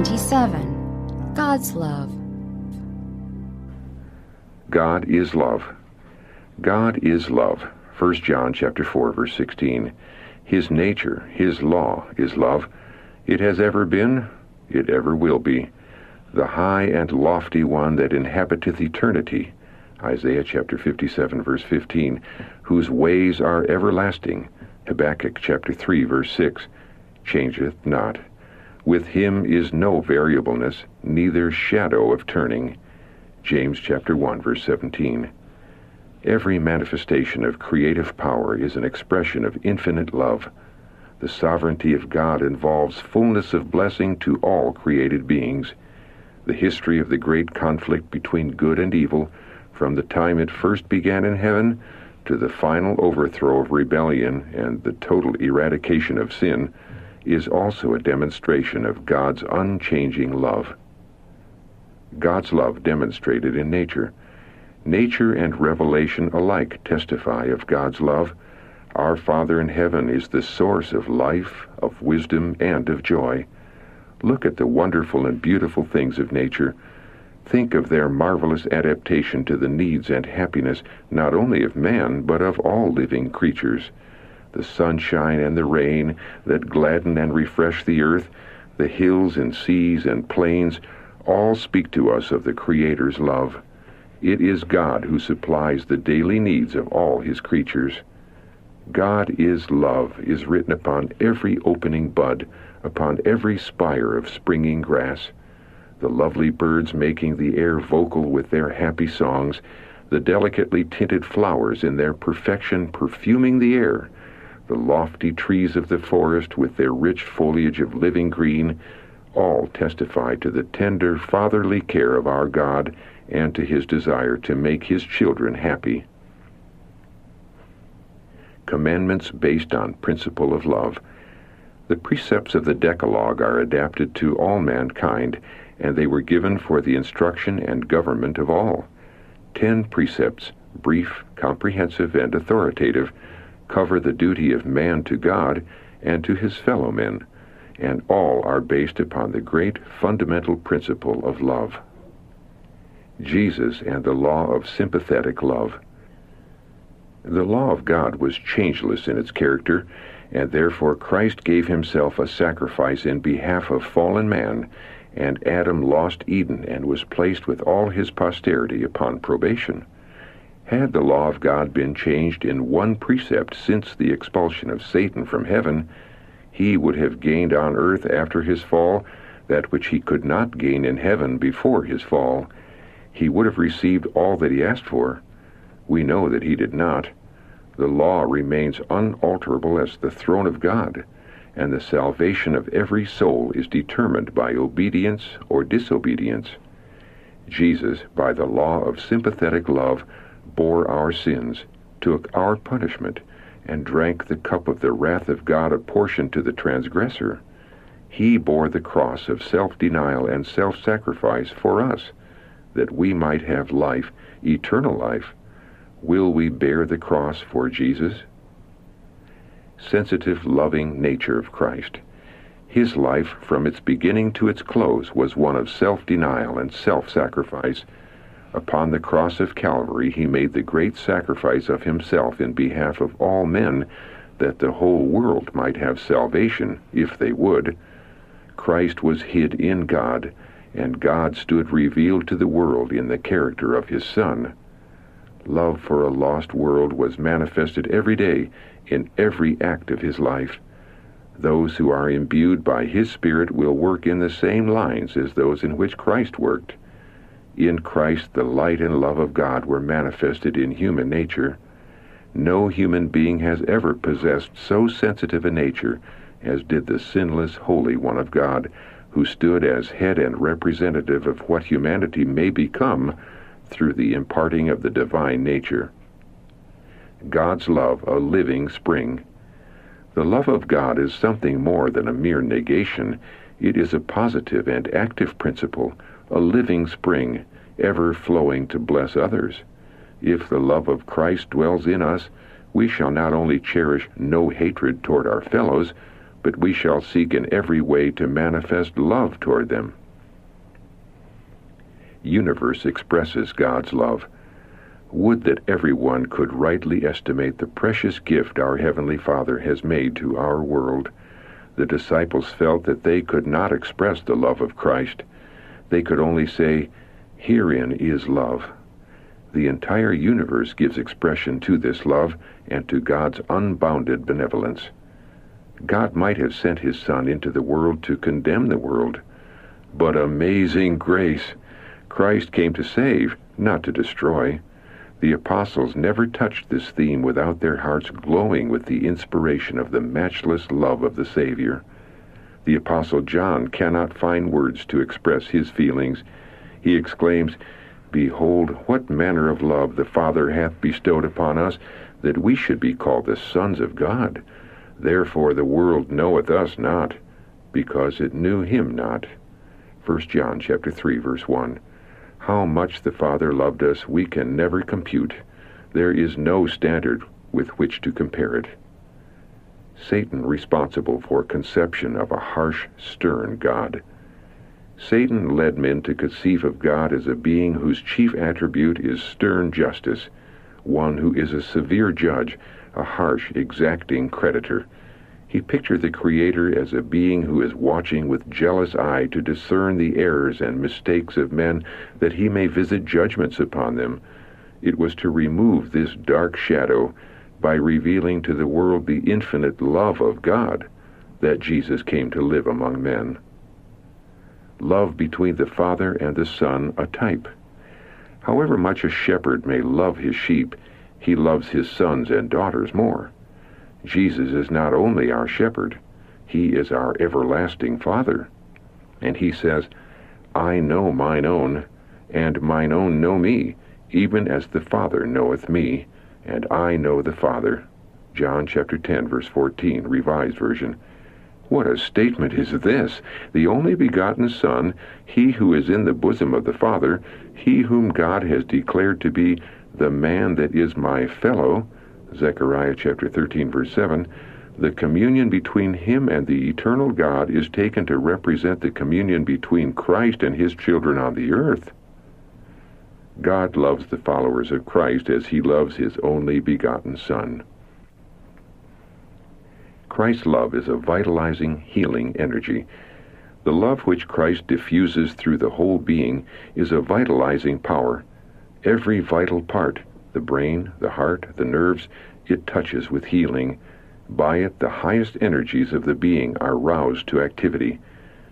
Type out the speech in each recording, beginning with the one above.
27. God's love. God is love. God is love. 1 John chapter 4, verse 16. His nature, His law is love. It has ever been, it ever will be. The high and lofty one that inhabiteth eternity, Isaiah chapter 57, verse 15, whose ways are everlasting, Habakkuk chapter 3, verse 6, changeth not. With Him is no variableness, neither shadow of turning, James chapter 1, verse 17. Every manifestation of creative power is an expression of infinite love. The sovereignty of God involves fullness of blessing to all created beings. The history of the great conflict between good and evil, from the time it first began in heaven to the final overthrow of rebellion and the total eradication of sin, is also a demonstration of God's unchanging love. God's love demonstrated in nature. Nature and revelation alike testify of God's love. Our Father in heaven is the source of life, of wisdom, and of joy. Look at the wonderful and beautiful things of nature. Think of their marvelous adaptation to the needs and happiness not only of man, but of all living creatures. The sunshine and the rain that gladden and refresh the earth, the hills and seas and plains, all speak to us of the Creator's love. It is God who supplies the daily needs of all His creatures. God is love is written upon every opening bud, upon every spire of springing grass. The lovely birds making the air vocal with their happy songs, the delicately tinted flowers in their perfection perfuming the air, the lofty trees of the forest with their rich foliage of living green, all testify to the tender fatherly care of our God and to His desire to make His children happy. Commandments based on principle of love. The precepts of the Decalogue are adapted to all mankind, and they were given for the instruction and government of all. 10 precepts, brief, comprehensive, and authoritative, cover the duty of man to God and to his fellow men, and all are based upon the great fundamental principle of love. Jesus and the law of sympathetic love. The law of God was changeless in its character, and therefore Christ gave Himself a sacrifice in behalf of fallen man, and Adam lost Eden and was placed with all his posterity upon probation. Had the law of God been changed in one precept since the expulsion of Satan from heaven, he would have gained on earth after his fall that which he could not gain in heaven before his fall. He would have received all that he asked for. We know that he did not. The law remains unalterable as the throne of God, and the salvation of every soul is determined by obedience or disobedience. Jesus, by the law of sympathetic love, bore our sins, took our punishment, and drank the cup of the wrath of God apportioned to the transgressor. He bore the cross of self-denial and self-sacrifice for us, that we might have life, eternal life. Will we bear the cross for Jesus? Sensitive, loving nature of Christ. His life, from its beginning to its close, was one of self-denial and self-sacrifice. Upon the cross of Calvary, He made the great sacrifice of Himself in behalf of all men, that the whole world might have salvation, if they would. Christ was hid in God, and God stood revealed to the world in the character of His Son. Love for a lost world was manifested every day in every act of His life. Those who are imbued by His Spirit will work in the same lines as those in which Christ worked. In Christ the light and love of God were manifested in human nature. No human being has ever possessed so sensitive a nature as did the sinless Holy One of God, who stood as head and representative of what humanity may become through the imparting of the divine nature. God's love, a living spring. The love of God is something more than a mere negation. It is a positive and active principle, a living spring, ever flowing to bless others. If the love of Christ dwells in us, we shall not only cherish no hatred toward our fellows, but we shall seek in every way to manifest love toward them. Universe expresses God's love. Would that everyone could rightly estimate the precious gift our Heavenly Father has made to our world. The disciples felt that they could not express the love of Christ. They could only say, "Herein is love." The entire universe gives expression to this love and to God's unbounded benevolence. God might have sent His Son into the world to condemn the world, but amazing grace! Christ came to save, not to destroy. The apostles never touched this theme without their hearts glowing with the inspiration of the matchless love of the Savior. The apostle John cannot find words to express his feelings. He exclaims, "Behold, what manner of love the Father hath bestowed upon us, that we should be called the sons of God. Therefore the world knoweth us not, because it knew Him not." 1 John chapter 3, verse 1. How much the Father loved us we can never compute. There is no standard with which to compare it. Satan responsible for conception of a harsh, stern God. Satan led men to conceive of God as a being whose chief attribute is stern justice, one who is a severe judge, a harsh, exacting creditor. He pictured the Creator as a being who is watching with jealous eye to discern the errors and mistakes of men, that He may visit judgments upon them. It was to remove this dark shadow by revealing to the world the infinite love of God that Jesus came to live among men. Love between the Father and the Son, a type. However much a shepherd may love his sheep, he loves his sons and daughters more. Jesus is not only our shepherd, He is our everlasting Father. And He says, "I know mine own, and mine own know me, even as the Father knoweth me, and I know the Father." John chapter 10, verse 14, Revised Version. What a statement is this! The only begotten Son, He who is in the bosom of the Father, He whom God has declared to be the man that is my fellow, Zechariah chapter 13, verse 7, the communion between Him and the eternal God is taken to represent the communion between Christ and His children on the earth. God loves the followers of Christ as He loves His only begotten Son. Christ's love is a vitalizing, healing energy. The love which Christ diffuses through the whole being is a vitalizing power. Every vital part, the brain, the heart, the nerves, it touches with healing. By it, the highest energies of the being are roused to activity.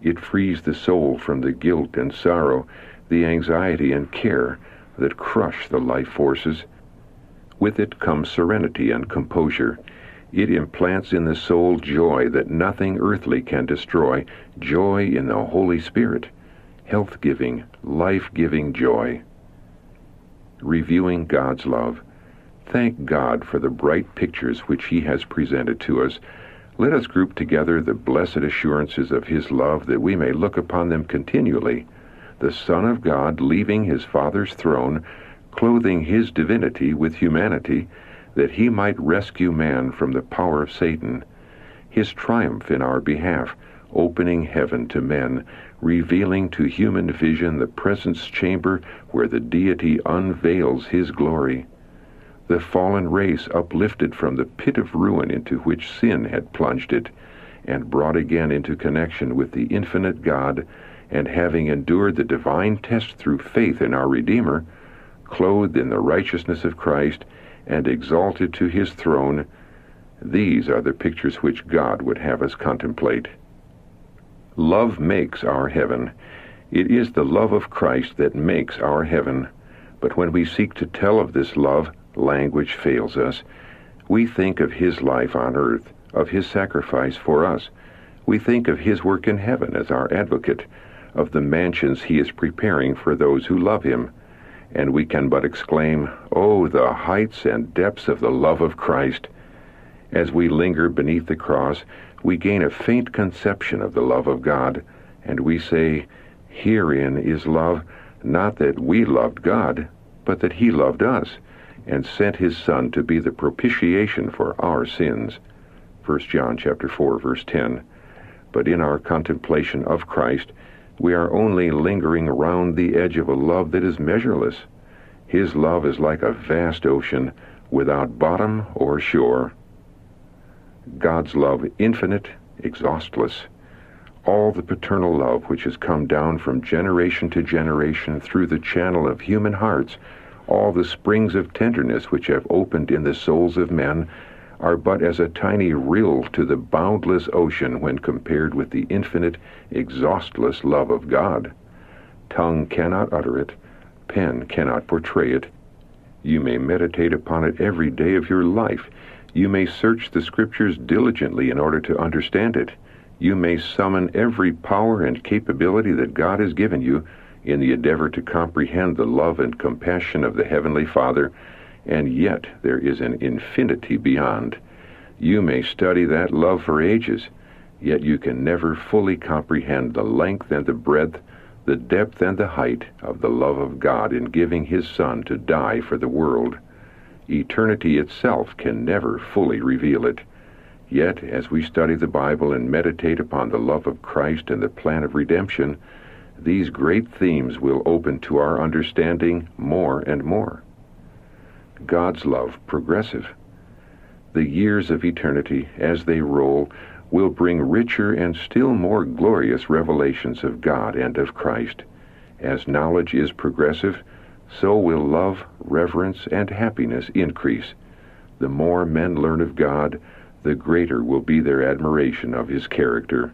It frees the soul from the guilt and sorrow, the anxiety and care that crush the life forces. With it comes serenity and composure. It implants in the soul joy that nothing earthly can destroy, joy in the Holy Spirit, health-giving, life-giving joy. Reviewing God's love. Thank God for the bright pictures which He has presented to us. Let us group together the blessed assurances of His love that we may look upon them continually. The Son of God leaving His Father's throne, clothing His divinity with humanity, that He might rescue man from the power of Satan. His triumph in our behalf, opening heaven to men, revealing to human vision the presence chamber where the deity unveils His glory. The fallen race uplifted from the pit of ruin into which sin had plunged it, and brought again into connection with the infinite God, and having endured the divine test through faith in our Redeemer, clothed in the righteousness of Christ, and exalted to His throne, these are the pictures which God would have us contemplate. Love makes our heaven. It is the love of Christ that makes our heaven. But when we seek to tell of this love, language fails us. We think of His life on earth, of His sacrifice for us. We think of His work in heaven as our advocate, of the mansions He is preparing for those who love Him. And we can but exclaim, "Oh, the heights and depths of the love of Christ!" As we linger beneath the cross, we gain a faint conception of the love of God, and we say, "Herein is love, not that we loved God, but that He loved us, and sent His Son to be the propitiation for our sins." 1 John chapter 4, verse 10. But in our contemplation of Christ, we are only lingering around the edge of a love that is measureless. His love is like a vast ocean without bottom or shore. God's love infinite, exhaustless. All the paternal love which has come down from generation to generation through the channel of human hearts, all the springs of tenderness which have opened in the souls of men, are but as a tiny rill to the boundless ocean when compared with the infinite, exhaustless love of God. Tongue cannot utter it, pen cannot portray it. You may meditate upon it every day of your life. You may search the Scriptures diligently in order to understand it. You may summon every power and capability that God has given you in the endeavor to comprehend the love and compassion of the Heavenly Father, and yet there is an infinity beyond. You may study that love for ages, yet you can never fully comprehend the length and the breadth, the depth and the height of the love of God in giving His Son to die for the world. Eternity itself can never fully reveal it. Yet, as we study the Bible and meditate upon the love of Christ and the plan of redemption, these great themes will open to our understanding more and more. God's love, progressive. The years of eternity, as they roll, will bring richer and still more glorious revelations of God and of Christ. As knowledge is progressive, so will love, reverence, and happiness increase. The more men learn of God, the greater will be their admiration of His character.